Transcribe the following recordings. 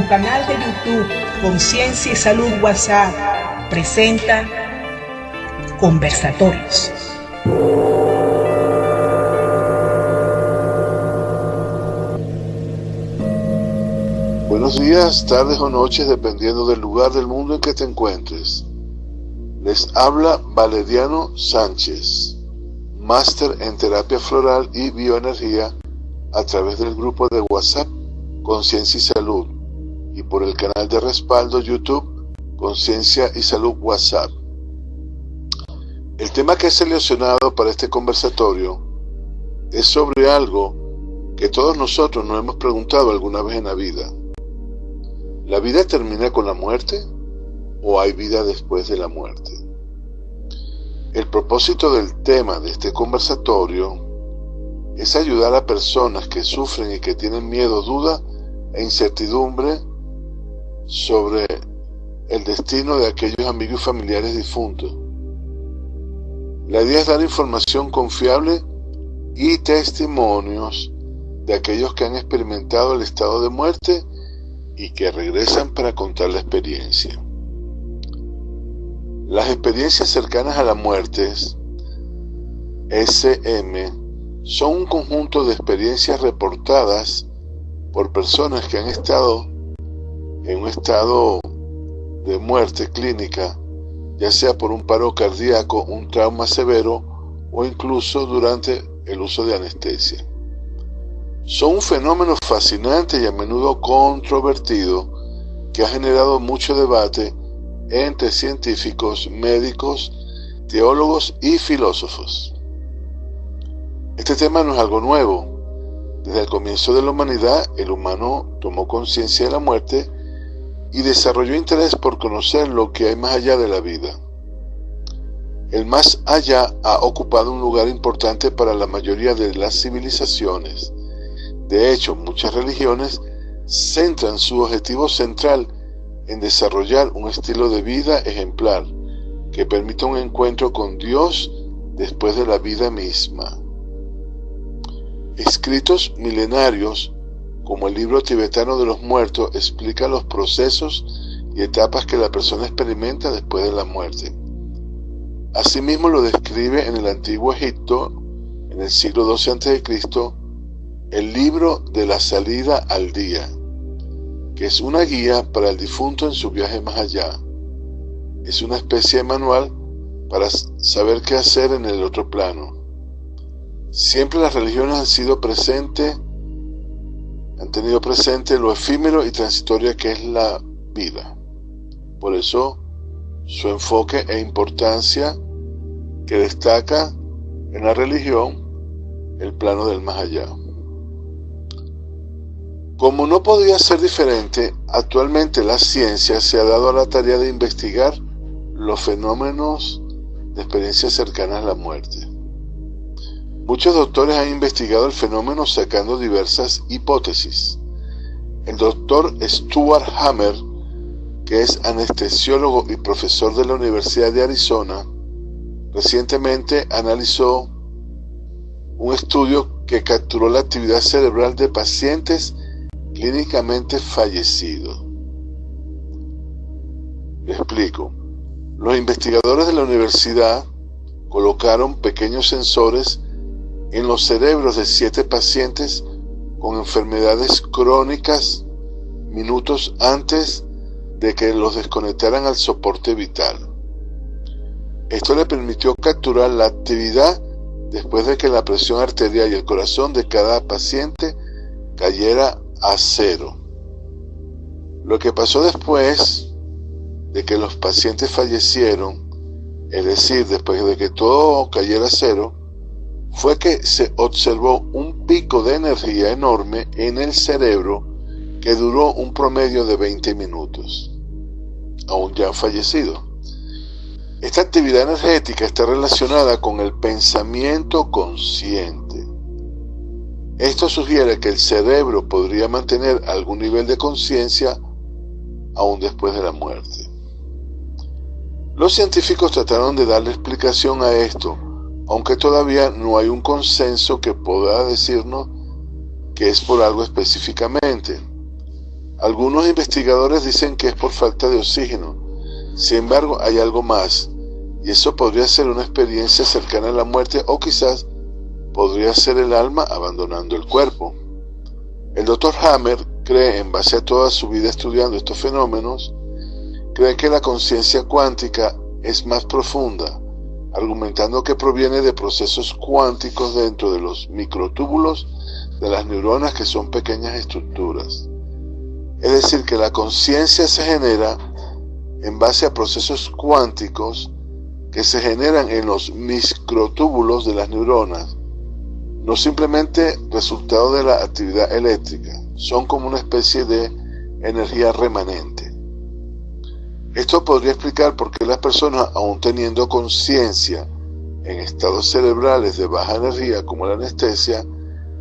nuestro canal de YouTube Conciencia y Salud WhatsApp presenta Conversatorios. Buenos días, tardes o noches, dependiendo del lugar del mundo en que te encuentres. Les habla Valeriano Sánchez, máster en terapia floral y bioenergía a través del grupo de WhatsApp Conciencia y Salud y por el canal de respaldo YouTube Conciencia y Salud WhatsApp. El tema que he seleccionado para este conversatorio es sobre algo que todos nosotros nos hemos preguntado alguna vez en la vida. ¿La vida termina con la muerte o hay vida después de la muerte? El propósito del tema de este conversatorio es ayudar a personas que sufren y que tienen miedo, duda e incertidumbre sobre el destino de aquellos amigos y familiares difuntos. La idea es dar información confiable y testimonios de aquellos que han experimentado el estado de muerte y que regresan para contar la experiencia. Las experiencias cercanas a la muerte, SM, son un conjunto de experiencias reportadas por personas que han estado en un estado de muerte clínica, ya sea por un paro cardíaco, un trauma severo o incluso durante el uso de anestesia. Son un fenómeno fascinante y a menudo controvertido que ha generado mucho debate entre científicos, médicos, teólogos y filósofos. Este tema no es algo nuevo. Desde el comienzo de la humanidad, el humano tomó conciencia de la muerte y desarrolló interés por conocer lo que hay más allá de la vida. El más allá ha ocupado un lugar importante para la mayoría de las civilizaciones. De hecho, muchas religiones centran su objetivo central en desarrollar un estilo de vida ejemplar que permita un encuentro con Dios después de la vida misma. Escritos milenarios, como el libro tibetano de los muertos, explican los procesos y etapas que la persona experimenta después de la muerte. Asimismo lo describe en el Antiguo Egipto, en el siglo XII a.C., el libro de la salida al día, que es una guía para el difunto en su viaje más allá. Es una especie de manual para saber qué hacer en el otro plano. Siempre las religiones han tenido presente lo efímero y transitoria que es la vida. Por eso, su enfoque e importancia que destaca en la religión el plano del más allá. Como no podía ser diferente, actualmente la ciencia se ha dado a la tarea de investigar los fenómenos de experiencias cercanas a la muerte. Muchos doctores han investigado el fenómeno sacando diversas hipótesis. El doctor Stuart Hammer, que es anestesiólogo y profesor de la Universidad de Arizona, recientemente analizó un estudio que capturó la actividad cerebral de pacientes clínicamente fallecidos. Le explico. Los investigadores de la universidad colocaron pequeños sensores en los cerebros de 7 pacientes con enfermedades crónicas minutos antes de que los desconectaran al soporte vital. Esto le permitió capturar la actividad después de que la presión arterial y el corazón de cada paciente cayera a 0. Lo que pasó después de que los pacientes fallecieron, es decir, después de que todo cayera a 0, fue que se observó un pico de energía enorme en el cerebro que duró un promedio de 20 minutos, aún ya fallecido. Esta actividad energética está relacionada con el pensamiento consciente. Esto sugiere que el cerebro podría mantener algún nivel de conciencia aún después de la muerte. Los científicos trataron de darle explicación a esto, aunque todavía no hay un consenso que pueda decirnos que es por algo específicamente. Algunos investigadores dicen que es por falta de oxígeno. Sin embargo, hay algo más, y eso podría ser una experiencia cercana a la muerte, o quizás podría ser el alma abandonando el cuerpo. El Dr. Hammer cree, en base a toda su vida estudiando estos fenómenos, cree que la conciencia cuántica es más profunda, argumentando que proviene de procesos cuánticos dentro de los microtúbulos de las neuronas, que son pequeñas estructuras. Es decir, que la conciencia se genera en base a procesos cuánticos que se generan en los microtúbulos de las neuronas, no simplemente resultado de la actividad eléctrica, son como una especie de energía remanente. Esto podría explicar por qué las personas, aún teniendo conciencia en estados cerebrales de baja energía como la anestesia,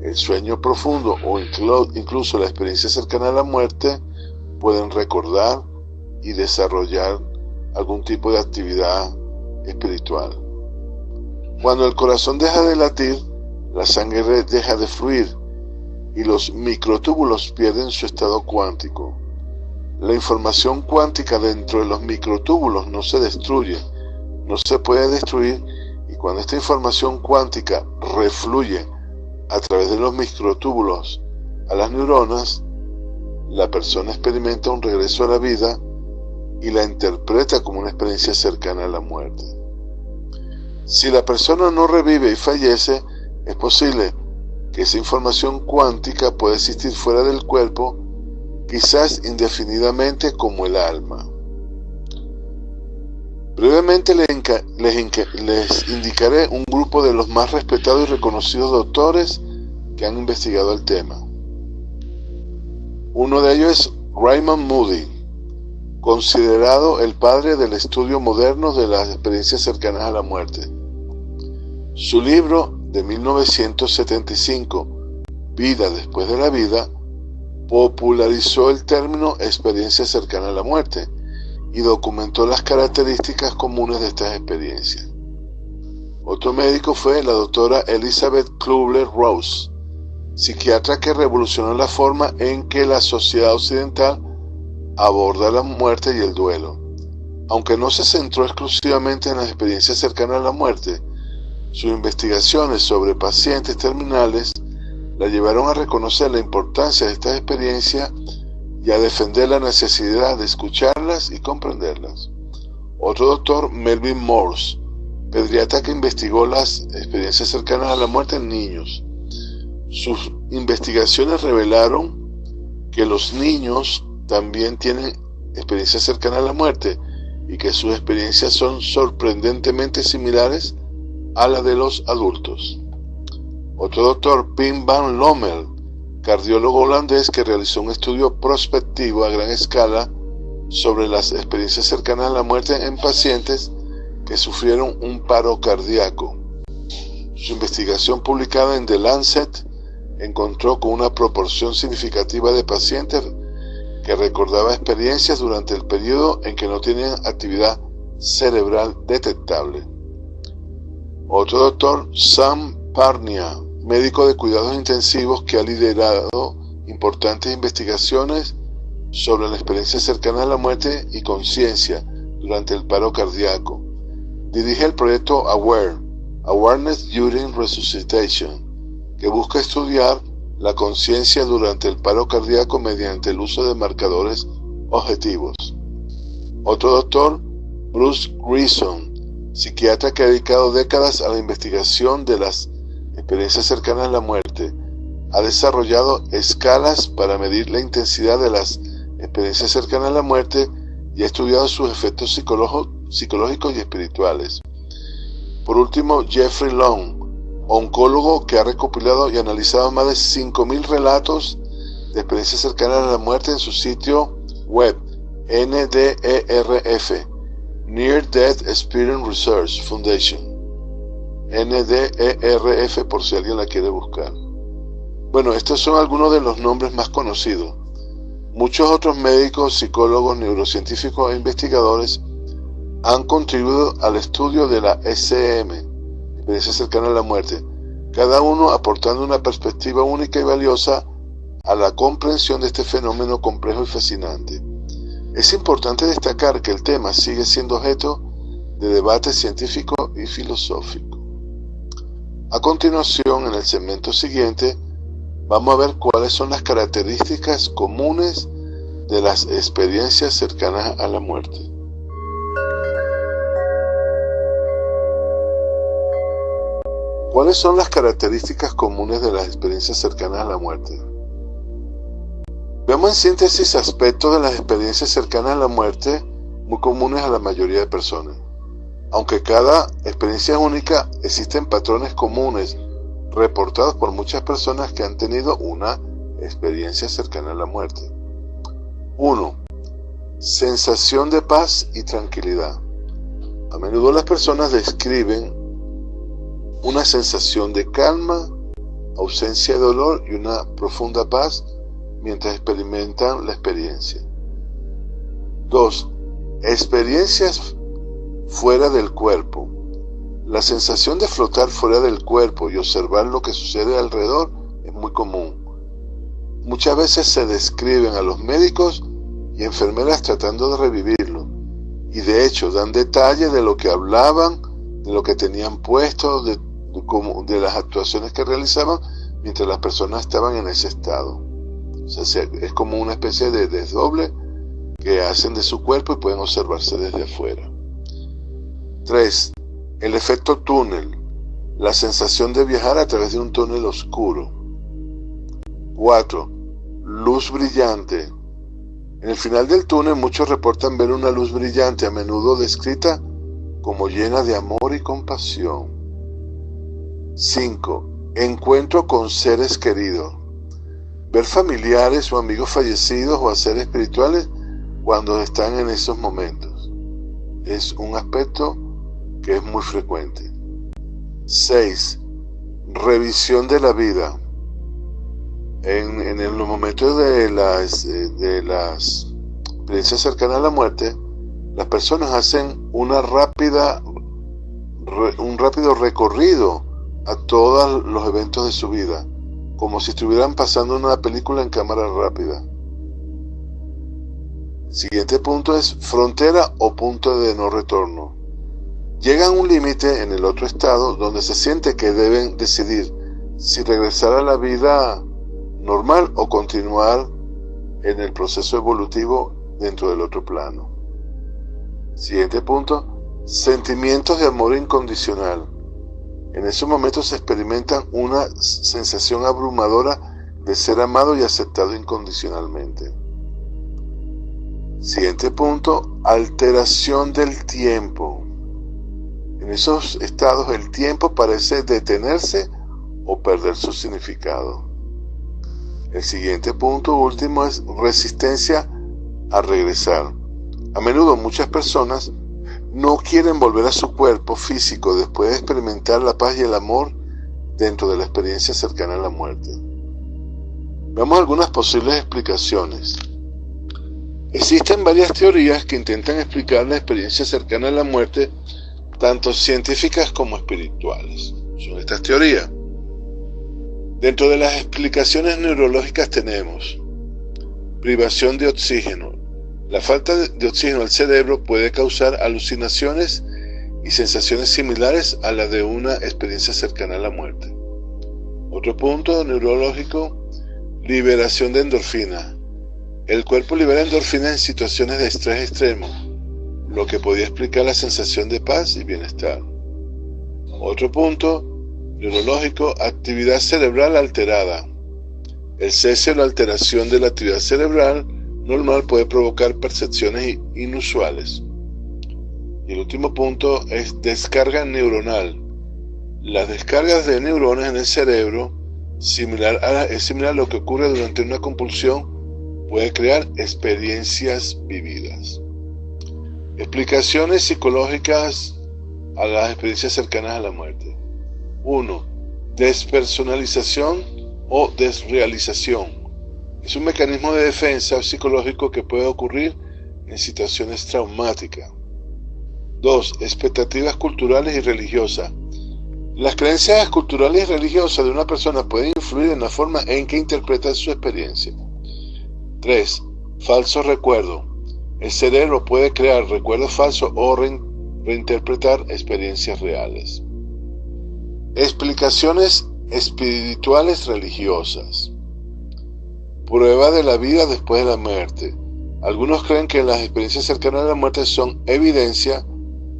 el sueño profundo o incluso la experiencia cercana a la muerte, pueden recordar y desarrollar algún tipo de actividad espiritual. Cuando el corazón deja de latir, la sangre deja de fluir y los microtúbulos pierden su estado cuántico. La información cuántica dentro de los microtúbulos no se destruye, no se puede destruir, y cuando esta información cuántica refluye a través de los microtúbulos a las neuronas, la persona experimenta un regreso a la vida y la interpreta como una experiencia cercana a la muerte. Si la persona no revive y fallece, es posible que esa información cuántica pueda existir fuera del cuerpo, quizás indefinidamente, como el alma. Brevemente les indicaré un grupo de los más respetados y reconocidos doctores que han investigado el tema. Uno de ellos es Raymond Moody, considerado el padre del estudio moderno de las experiencias cercanas a la muerte. Su libro de 1975, Vida después de la vida, popularizó el término experiencia cercana a la muerte y documentó las características comunes de estas experiencias. Otro médico fue la doctora Elizabeth Kubler-Ross, psiquiatra que revolucionó la forma en que la sociedad occidental aborda la muerte y el duelo. Aunque no se centró exclusivamente en las experiencias cercanas a la muerte, sus investigaciones sobre pacientes terminales la llevaron a reconocer la importancia de estas experiencias y a defender la necesidad de escucharlas y comprenderlas. Otro doctor, Melvin Morse, pediatra que investigó las experiencias cercanas a la muerte en niños. Sus investigaciones revelaron que los niños también tienen experiencias cercanas a la muerte y que sus experiencias son sorprendentemente similares a las de los adultos. Otro doctor, Pim van Lommel, cardiólogo holandés, que realizó un estudio prospectivo a gran escala sobre las experiencias cercanas a la muerte en pacientes que sufrieron un paro cardíaco. Su investigación, publicada en The Lancet, encontró con una proporción significativa de pacientes que recordaba experiencias durante el periodo en que no tenían actividad cerebral detectable. Otro doctor, Sam Parnia, médico de cuidados intensivos, que ha liderado importantes investigaciones sobre la experiencia cercana a la muerte y conciencia durante el paro cardíaco. Dirige el proyecto AWARE, Awareness During Resuscitation, que busca estudiar la conciencia durante el paro cardíaco mediante el uso de marcadores objetivos. Otro doctor, Bruce Grison, psiquiatra que ha dedicado décadas a la investigación de las experiencias cercanas a la muerte, ha desarrollado escalas para medir la intensidad de las experiencias cercanas a la muerte y ha estudiado sus efectos psicológicos y espirituales. Por último, Jeffrey Long, oncólogo que ha recopilado y analizado más de 5.000 relatos de experiencias cercanas a la muerte en su sitio web NDERF, Near Death Experience Research Foundation, NDERF, por si alguien la quiere buscar. Bueno, estos son algunos de los nombres más conocidos. Muchos otros médicos, psicólogos, neurocientíficos e investigadores han contribuido al estudio de la ECM, experiencia cercana a la muerte, cada uno aportando una perspectiva única y valiosa a la comprensión de este fenómeno complejo y fascinante. Es importante destacar que el tema sigue siendo objeto de debate científico y filosófico. A continuación, en el segmento siguiente, vamos a ver cuáles son las características comunes de las experiencias cercanas a la muerte. ¿Cuáles son las características comunes de las experiencias cercanas a la muerte? Veamos en síntesis aspectos de las experiencias cercanas a la muerte muy comunes a la mayoría de personas. Aunque cada experiencia es única, existen patrones comunes reportados por muchas personas que han tenido una experiencia cercana a la muerte. 1. Sensación de paz y tranquilidad. A menudo las personas describen una sensación de calma, ausencia de dolor y una profunda paz mientras experimentan la experiencia. 2. Experiencias fuera del cuerpo. La sensación de flotar fuera del cuerpo y observar lo que sucede alrededor es muy común. Muchas veces se describen a los médicos y enfermeras tratando de revivirlo, y de hecho dan detalles de lo que hablaban, de lo que tenían puesto, de las actuaciones que realizaban mientras las personas estaban en ese estado. O sea, es como una especie de desdoble que hacen de su cuerpo y pueden observarse desde afuera. 3. El efecto túnel. La sensación de viajar a través de un túnel oscuro. 4. Luz brillante. En el final del túnel muchos reportan ver una luz brillante, a menudo descrita como llena de amor y compasión. 5. Encuentro con seres queridos. Ver familiares o amigos fallecidos o a seres espirituales cuando están en esos momentos. Es un aspecto que es muy frecuente. 6. Revisión de la vida. En los momentos de las experiencias cercanas a la muerte, las personas hacen un rápido recorrido a todos los eventos de su vida, como si estuvieran pasando una película en cámara rápida. Siguiente punto es frontera o punto de no retorno. Llegan a un límite en el otro estado donde se siente que deben decidir si regresar a la vida normal o continuar en el proceso evolutivo dentro del otro plano. Siguiente punto, sentimientos de amor incondicional. En esos momentos se experimentan una sensación abrumadora de ser amado y aceptado incondicionalmente. Siguiente punto, alteración del tiempo. En esos estados el tiempo parece detenerse o perder su significado. El siguiente punto último es resistencia a regresar. A menudo muchas personas no quieren volver a su cuerpo físico después de experimentar la paz y el amor dentro de la experiencia cercana a la muerte. Veamos algunas posibles explicaciones. Existen varias teorías que intentan explicar la experiencia cercana a la muerte, tanto científicas como espirituales. Son estas teorías. Dentro de las explicaciones neurológicas tenemos privación de oxígeno. La falta de oxígeno al cerebro puede causar alucinaciones y sensaciones similares a las de una experiencia cercana a la muerte. Otro punto neurológico, liberación de endorfina. El cuerpo libera endorfinas en situaciones de estrés extremo, lo que podría explicar la sensación de paz y bienestar. Otro punto neurológico, actividad cerebral alterada. El cese o la alteración de la actividad cerebral normal puede provocar percepciones inusuales. Y el último punto es descarga neuronal. Las descargas de neuronas en el cerebro es similar a lo que ocurre durante una compulsión, puede crear experiencias vividas. Explicaciones psicológicas a las experiencias cercanas a la muerte. 1. Despersonalización o desrealización. Es un mecanismo de defensa psicológico que puede ocurrir en situaciones traumáticas. 2. Expectativas culturales y religiosas. Las creencias culturales y religiosas de una persona pueden influir en la forma en que interpreta su experiencia. 3. Falso recuerdo. El cerebro puede crear recuerdos falsos o reinterpretar experiencias reales. Explicaciones espirituales religiosas. Prueba de la vida después de la muerte. Algunos creen que las experiencias cercanas a la muerte son evidencia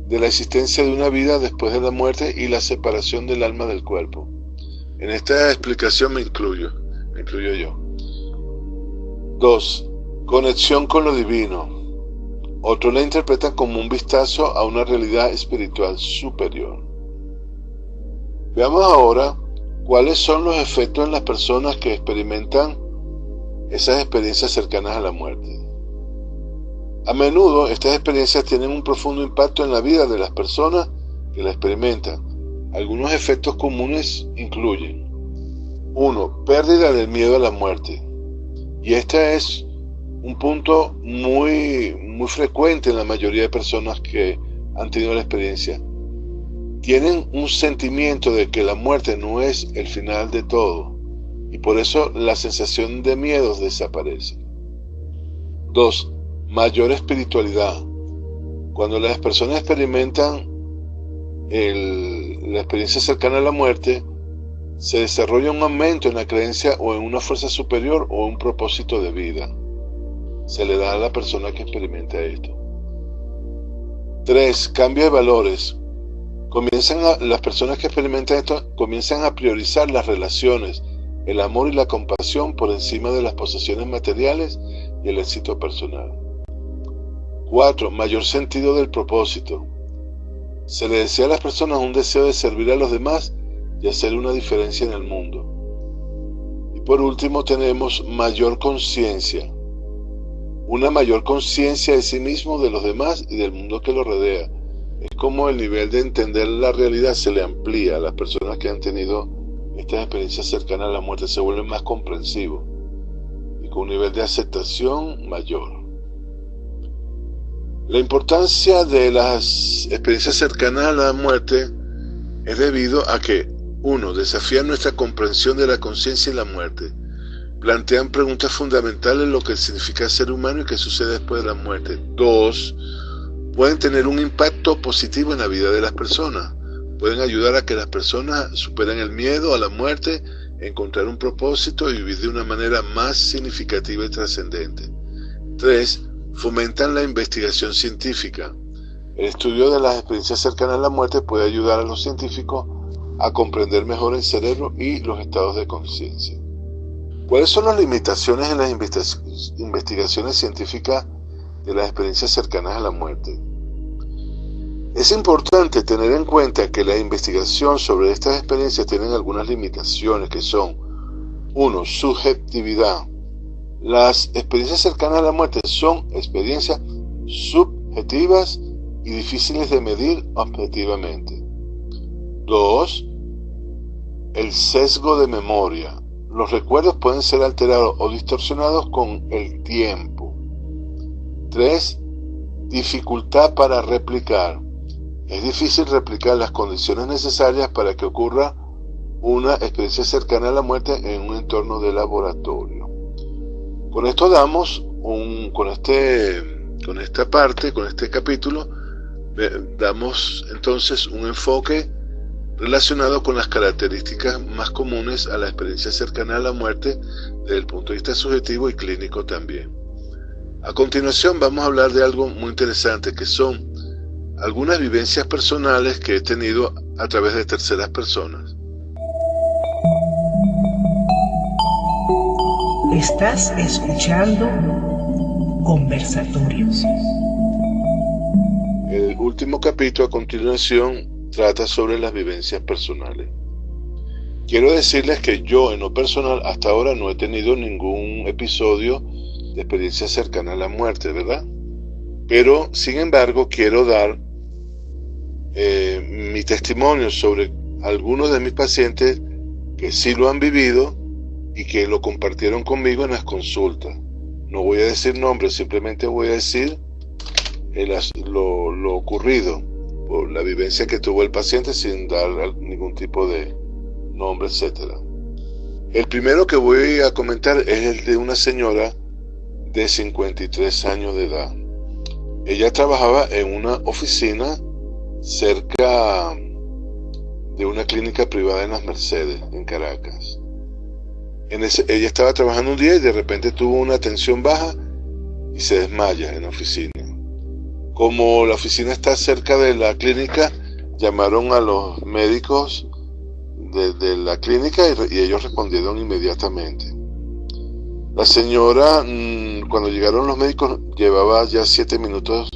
de la existencia de una vida después de la muerte y la separación del alma del cuerpo. En esta explicación me incluyo yo. 2. Conexión con lo divino. Otros la interpretan como un vistazo a una realidad espiritual superior. Veamos ahora cuáles son los efectos en las personas que experimentan esas experiencias cercanas a la muerte. A menudo estas experiencias tienen un profundo impacto en la vida de las personas que la experimentan. Algunos efectos comunes incluyen: 1. Pérdida del miedo a la muerte. Y este es un punto muy frecuente en la mayoría de personas que han tenido la experiencia. Tienen un sentimiento de que la muerte no es el final de todo, y por eso la sensación de miedo desaparece. 2. Mayor espiritualidad. Cuando las personas experimentan la experiencia cercana a la muerte, se desarrolla un aumento en la creencia o en una fuerza superior o un propósito de vida. Se le da a la persona que experimenta esto. 3. Cambio de valores. Las personas que experimentan esto comienzan a priorizar las relaciones, el amor y la compasión por encima de las posesiones materiales y el éxito personal. 4. Mayor sentido del propósito. Se le desea a las personas un deseo de servir a los demás y hacer una diferencia en el mundo. Y por último tenemos mayor conciencia. Una mayor conciencia de sí mismo, de los demás y del mundo que lo rodea. Es como el nivel de entender la realidad se le amplía a las personas que han tenido estas experiencias cercanas a la muerte, se vuelven más comprensivos y con un nivel de aceptación mayor. La importancia de las experiencias cercanas a la muerte es debido a que 1. Desafían nuestra comprensión de la conciencia y la muerte. Plantean preguntas fundamentales en lo que significa ser humano y qué sucede después de la muerte. 2. Pueden tener un impacto positivo en la vida de las personas. Pueden ayudar a que las personas superen el miedo a la muerte, encontrar un propósito y vivir de una manera más significativa y trascendente. 3. Fomentan la investigación científica. El estudio de las experiencias cercanas a la muerte puede ayudar a los científicos a comprender mejor el cerebro y los estados de conciencia. ¿Cuáles son las limitaciones en las investigaciones científicas de las experiencias cercanas a la muerte? Es importante tener en cuenta que la investigación sobre estas experiencias tienen algunas limitaciones que son: 1. Subjetividad. Las experiencias cercanas a la muerte son experiencias subjetivas y difíciles de medir objetivamente. 2. El sesgo de memoria. Los recuerdos pueden ser alterados o distorsionados con el tiempo. 3. Dificultad para replicar. Es difícil replicar las condiciones necesarias para que ocurra una experiencia cercana a la muerte en un entorno de laboratorio. Con esto con este capítulo, damos entonces un enfoque relacionado con las características más comunes a la experiencia cercana a la muerte desde el punto de vista subjetivo y clínico también. A continuación vamos a hablar de algo muy interesante, que son algunas vivencias personales que he tenido a través de terceras personas. Estás escuchando Conversatorios. El último capítulo a continuación trata sobre las vivencias personales. Quiero decirles que yo en lo personal hasta ahora no he tenido ningún episodio de experiencia cercana a la muerte, ¿verdad? Pero sin embargo quiero dar mi testimonio sobre algunos de mis pacientes que sí lo han vivido y que lo compartieron conmigo en las consultas. No voy a decir nombres, simplemente voy a decir lo ocurrido. por la vivencia que tuvo el paciente sin dar ningún tipo de nombre, etcétera. El primero que voy a comentar es el de una señora de 53 años de edad. Ella trabajaba en una oficina cerca de una clínica privada en Las Mercedes, en Caracas. Ella estaba trabajando un día y de repente tuvo una tensión baja y se desmaya en la oficina. Como la oficina está cerca de la clínica, llamaron a los médicos de la clínica y ellos respondieron inmediatamente. La señora, cuando llegaron los médicos, llevaba ya 7 minutos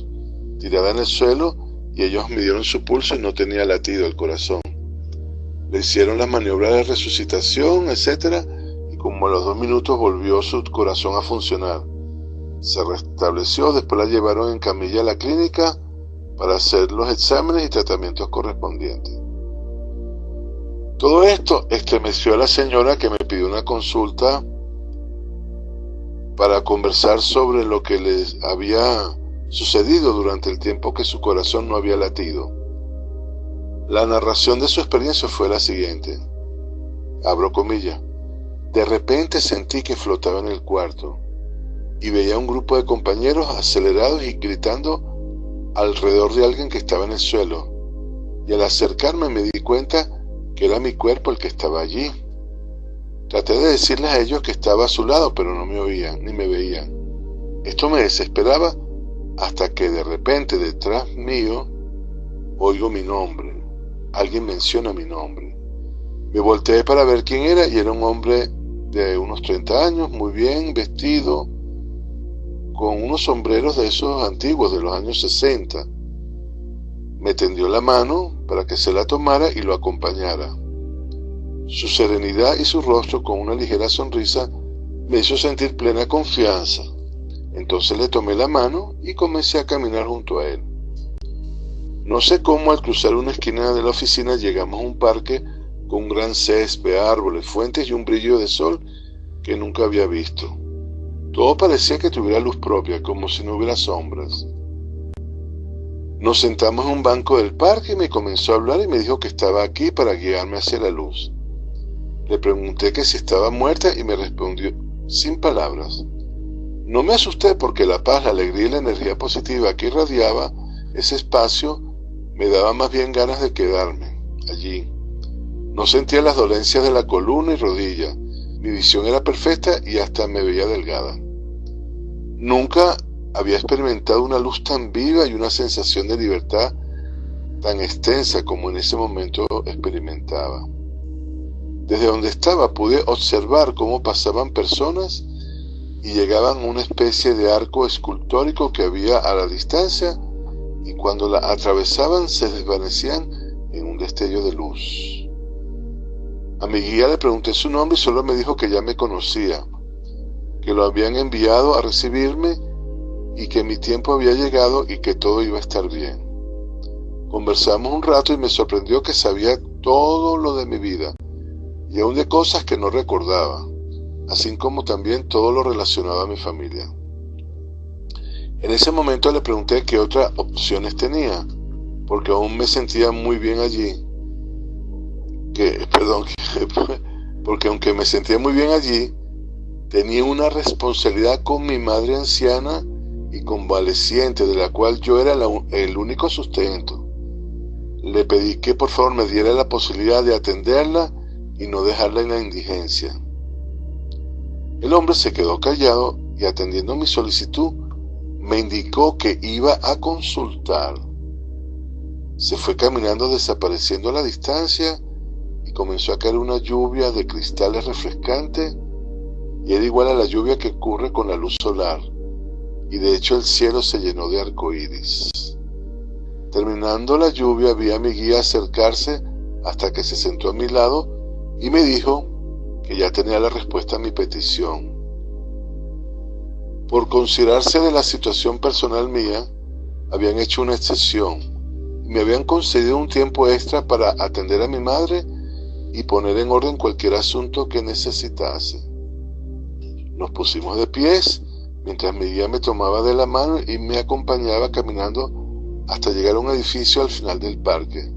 tirada en el suelo y ellos midieron su pulso y no tenía latido el corazón. Le hicieron las maniobras de resucitación, etcétera, y como a los 2 minutos volvió su corazón a funcionar. Se restableció, después la llevaron en camilla a la clínica para hacer los exámenes y tratamientos correspondientes. Todo esto estremeció a la señora, que me pidió una consulta para conversar sobre lo que les había sucedido durante el tiempo que su corazón no había latido. La narración de su experiencia fue la siguiente, abro comillas: de repente sentí que flotaba en el cuarto y veía un grupo de compañeros acelerados y gritando alrededor de alguien que estaba en el suelo, y al acercarme me di cuenta que era mi cuerpo el que estaba allí. Traté de decirles a ellos que estaba a su lado, pero no me oían ni me veían. Esto me desesperaba hasta que de repente detrás mío oigo mi nombre. Alguien menciona mi nombre. Me volteé para ver quién era y era un hombre de unos 30 años, muy bien vestido, con unos sombreros de esos antiguos de los años 60. Me tendió la mano para que se la tomara y lo acompañara. Su serenidad y su rostro, con una ligera sonrisa, me hizo sentir plena confianza. Entonces le tomé la mano y comencé a caminar junto a él. No sé cómo, al cruzar una esquina de la oficina, llegamos a un parque con un gran césped, árboles, fuentes y un brillo de sol que nunca había visto. Todo parecía que tuviera luz propia, como si no hubiera sombras. Nos sentamos en un banco del parque y me comenzó a hablar y me dijo que estaba aquí para guiarme hacia la luz. Le pregunté que si estaba muerta y me respondió sin palabras. No me asusté porque la paz, la alegría y la energía positiva que irradiaba ese espacio me daba más bien ganas de quedarme allí. No sentía las dolencias de la columna y rodilla. Mi visión era perfecta y hasta me veía delgada. Nunca había experimentado una luz tan viva y una sensación de libertad tan extensa como en ese momento experimentaba. Desde donde estaba pude observar cómo pasaban personas y llegaban a una especie de arco escultórico que había a la distancia, y cuando la atravesaban se desvanecían en un destello de luz. A mi guía le pregunté su nombre y solo me dijo que ya me conocía, que lo habían enviado a recibirme y que mi tiempo había llegado y que todo iba a estar bien. Conversamos un rato y me sorprendió que sabía todo lo de mi vida y aún de cosas que no recordaba, así como también todo lo relacionado a mi familia. En ese momento le pregunté qué otras opciones tenía, porque aún me sentía muy bien allí, porque aunque me sentía muy bien allí, tenía una responsabilidad con mi madre anciana y convaleciente, de la cual yo era el único sustento. Le pedí que por favor me diera la posibilidad de atenderla y no dejarla en la indigencia. El hombre se quedó callado y, atendiendo mi solicitud, me indicó que iba a consultar. Se fue caminando, desapareciendo a la distancia, y comenzó a caer una lluvia de cristales refrescantes, y era igual a la lluvia que ocurre con la luz solar, y de hecho el cielo se llenó de arcoíris. Terminando la lluvia, vi a mi guía acercarse hasta que se sentó a mi lado y me dijo que ya tenía la respuesta a mi petición. Por considerarse de la situación personal mía, habían hecho una excepción y me habían concedido un tiempo extra para atender a mi madre y poner en orden cualquier asunto que necesitase. Nos pusimos de pies mientras mi guía me tomaba de la mano y me acompañaba caminando hasta llegar a un edificio al final del parque.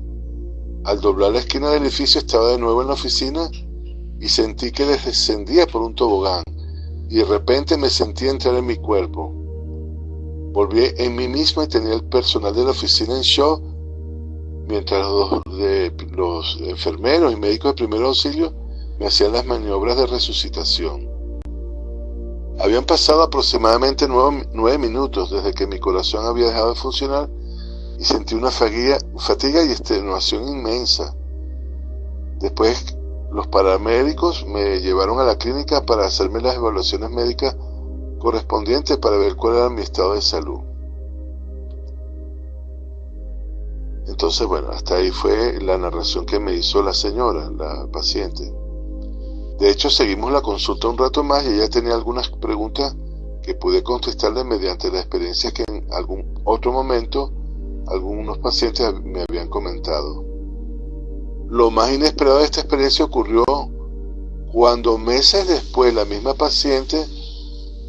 Al doblar la esquina del edificio estaba de nuevo en la oficina y sentí que descendía por un tobogán y de repente me sentí entrar en mi cuerpo. Volví en mí misma y tenía el personal de la oficina en shock, mientras los enfermeros y médicos de primer auxilio me hacían las maniobras de resucitación. Habían pasado aproximadamente 9 minutos desde que mi corazón había dejado de funcionar y sentí una fatiga y extenuación inmensa. Después los paramédicos me llevaron a la clínica para hacerme las evaluaciones médicas correspondientes para ver cuál era mi estado de salud. Entonces, bueno, hasta ahí fue la narración que me hizo la señora, la paciente. De hecho, seguimos la consulta un rato más y ella tenía algunas preguntas que pude contestarle mediante la experiencia que en algún otro momento algunos pacientes me habían comentado. Lo más inesperado de esta experiencia ocurrió cuando meses después la misma paciente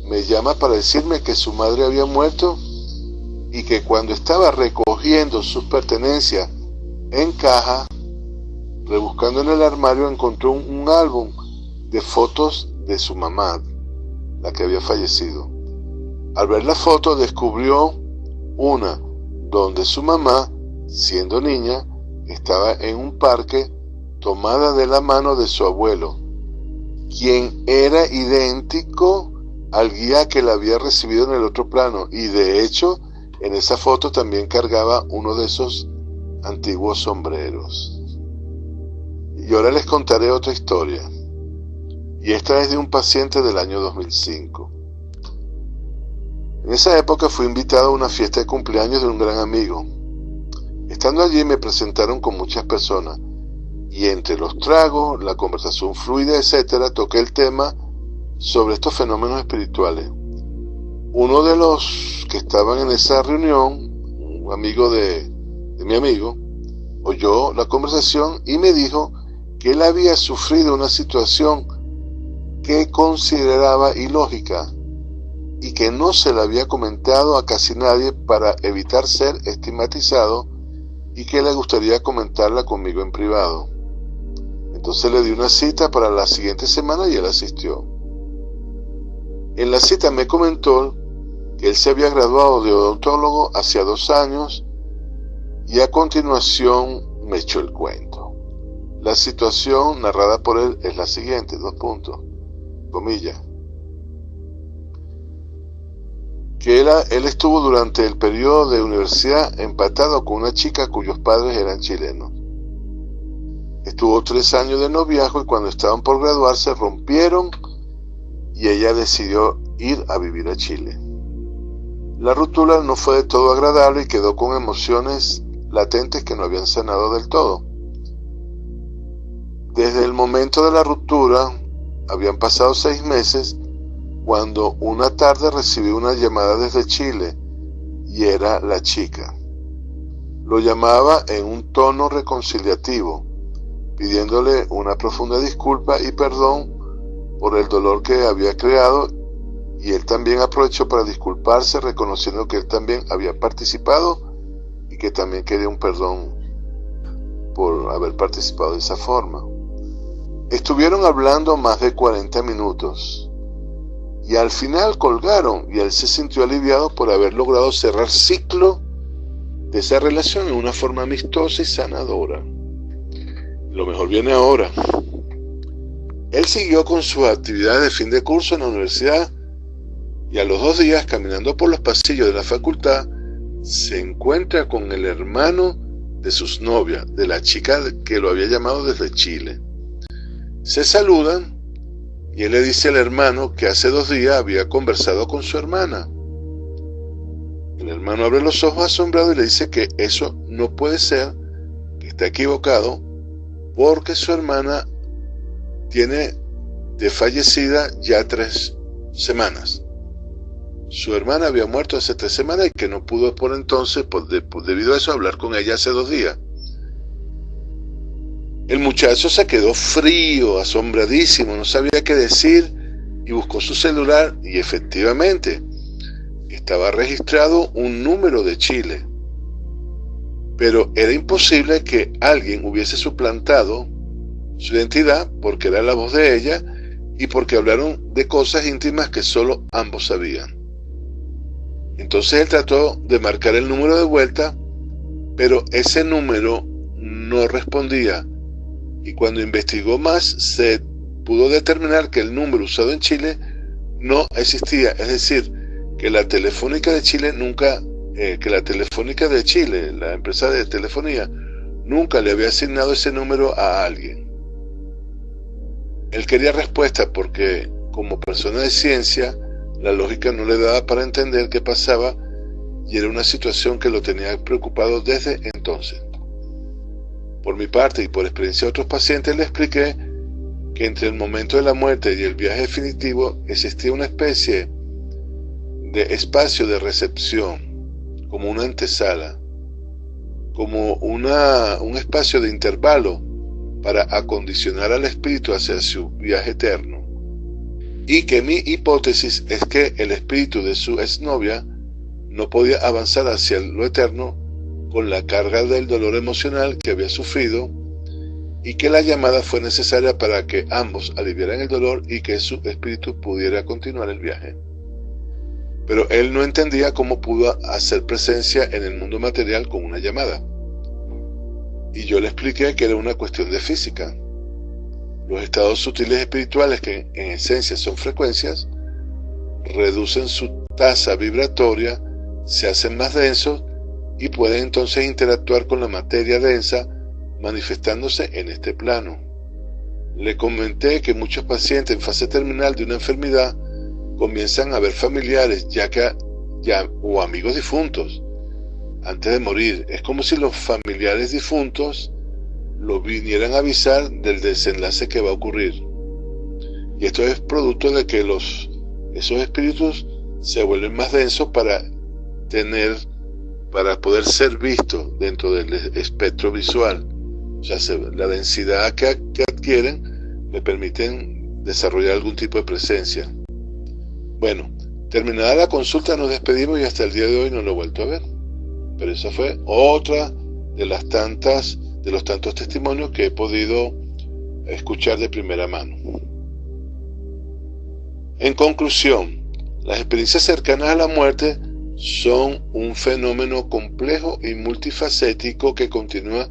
me llama para decirme que su madre había muerto y que cuando estaba recogiendo sus pertenencias en caja, rebuscando en el armario, encontró un álbum de fotos de su mamá, la que había fallecido. Al ver la foto descubrió una donde su mamá, siendo niña, estaba en un parque tomada de la mano de su abuelo, quien era idéntico al guía que la había recibido en el otro plano, y de hecho en esa foto también cargaba uno de esos antiguos sombreros. Y ahora les contaré otra historia, y esta es de un paciente del año 2005. En esa época fui invitado a una fiesta de cumpleaños de un gran amigo. Estando allí me presentaron con muchas personas, y entre los tragos, la conversación fluida, etcétera, toqué el tema sobre estos fenómenos espirituales. Uno de los que estaban en esa reunión, un amigo de mi amigo, oyó la conversación y me dijo que él había sufrido una situación que consideraba ilógica y que no se la había comentado a casi nadie para evitar ser estigmatizado, y que le gustaría comentarla conmigo en privado. Entonces le di una cita para la siguiente semana y él asistió. En la cita me comentó que él se había graduado de odontólogo hacía 2 años y a continuación me echó el cuento. La situación narrada por él es la siguiente, comillas. Que él estuvo durante el periodo de universidad empatado con una chica cuyos padres eran chilenos. Estuvo 3 años de noviazgo y cuando estaban por graduarse rompieron y ella decidió ir a vivir a Chile. La ruptura no fue de todo agradable y quedó con emociones latentes que no habían sanado del todo. Desde el momento de la ruptura habían pasado 6 meses cuando una tarde recibí una llamada desde Chile y era la chica. Lo llamaba en un tono reconciliativo, pidiéndole una profunda disculpa y perdón por el dolor que había creado, y él también aprovechó para disculparse, reconociendo que él también había participado y que también quería un perdón por haber participado de esa forma. Estuvieron hablando más de 40 minutos. Y al final colgaron y él se sintió aliviado por haber logrado cerrar ciclo de esa relación en una forma amistosa y sanadora. Lo mejor viene ahora. Él siguió con sus actividades de fin de curso en la universidad y a los 2 días, caminando por los pasillos de la facultad, se encuentra con el hermano de sus novias, de la chica que lo había llamado desde Chile. Se saludan y él le dice al hermano que hace 2 días había conversado con su hermana. El hermano abre los ojos asombrado y le dice que eso no puede ser, que está equivocado, porque su hermana tiene de fallecida ya 3 semanas. Su hermana había muerto hace 3 semanas y que no pudo por entonces, debido a eso, hablar con ella hace 2 días. El muchacho se quedó frío, asombradísimo, no sabía qué decir y buscó su celular y efectivamente estaba registrado un número de Chile. pero era imposible que alguien hubiese suplantado su identidad porque era la voz de ella y porque hablaron de cosas íntimas que solo ambos sabían. Entonces él trató de marcar el número de vuelta, pero ese número no respondía, y cuando investigó más se pudo determinar que el número usado en Chile no existía, es decir, que la Telefónica de Chile la empresa de telefonía, nunca le había asignado ese número a alguien. Él quería respuesta porque, como persona de ciencia, la lógica no le daba para entender qué pasaba y era una situación que lo tenía preocupado desde entonces. Por mi parte y por experiencia de otros pacientes le expliqué que entre el momento de la muerte y el viaje definitivo existía una especie de espacio de recepción, como una antesala, como un espacio de intervalo para acondicionar al espíritu hacia su viaje eterno, y que mi hipótesis es que el espíritu de su exnovia no podía avanzar hacia lo eterno con la carga del dolor emocional que había sufrido, y que la llamada fue necesaria para que ambos aliviaran el dolor y que su espíritu pudiera continuar el viaje. Pero él no entendía cómo pudo hacer presencia en el mundo material con una llamada. Y yo le expliqué que era una cuestión de física. Los estados sutiles espirituales, que en esencia son frecuencias, reducen su tasa vibratoria, se hacen más densos y pueden entonces interactuar con la materia densa, manifestándose en este plano. Le comenté que muchos pacientes en fase terminal de una enfermedad comienzan a ver familiares o amigos difuntos antes de morir. Es como si los familiares difuntos los vinieran a avisar del desenlace que va a ocurrir. Y esto es producto de que esos espíritus se vuelven más densos para poder ser vistos dentro del espectro visual. O sea, la densidad que adquieren le permiten desarrollar algún tipo de presencia. Bueno, terminada la consulta nos despedimos y hasta el día de hoy no lo he vuelto a ver. Pero esa fue otra de los tantos testimonios que he podido escuchar de primera mano. En conclusión, las experiencias cercanas a la muerte son un fenómeno complejo y multifacético que continúa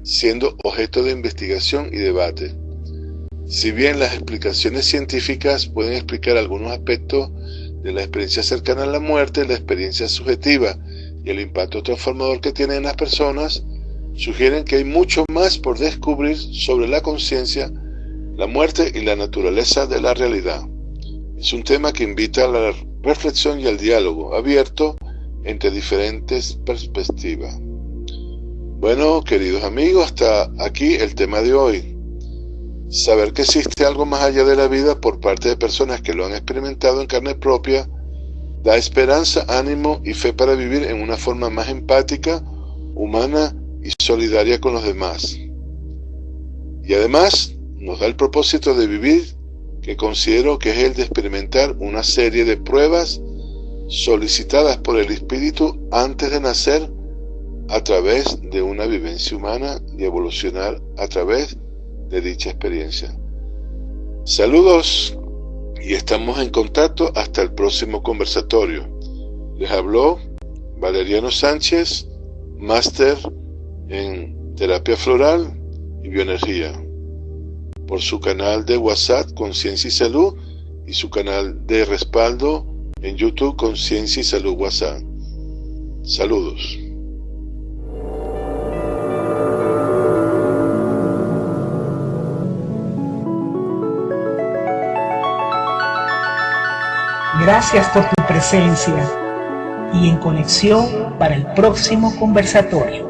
siendo objeto de investigación y debate. Si bien las explicaciones científicas pueden explicar algunos aspectos de la experiencia cercana a la muerte, la experiencia subjetiva y el impacto transformador que tiene en las personas, sugieren que hay mucho más por descubrir sobre la conciencia, la muerte y la naturaleza de la realidad. Es un tema que invita a la reflexión y al diálogo abierto entre diferentes perspectivas. Bueno, queridos amigos, hasta aquí el tema de hoy. Saber que existe algo más allá de la vida por parte de personas que lo han experimentado en carne propia da esperanza, ánimo y fe para vivir en una forma más empática, humana y solidaria con los demás. Y además nos da el propósito de vivir, que considero que es el de experimentar una serie de pruebas solicitadas por el espíritu antes de nacer a través de una vivencia humana y evolucionar a través de dicha experiencia. Saludos y estamos en contacto hasta el próximo conversatorio. Les habló Valeriano Sánchez, máster en terapia floral y bioenergía, por su canal de WhatsApp Conciencia y Salud y su canal de respaldo en YouTube Conciencia y Salud WhatsApp. Saludos. Gracias por tu presencia y en conexión para el próximo conversatorio.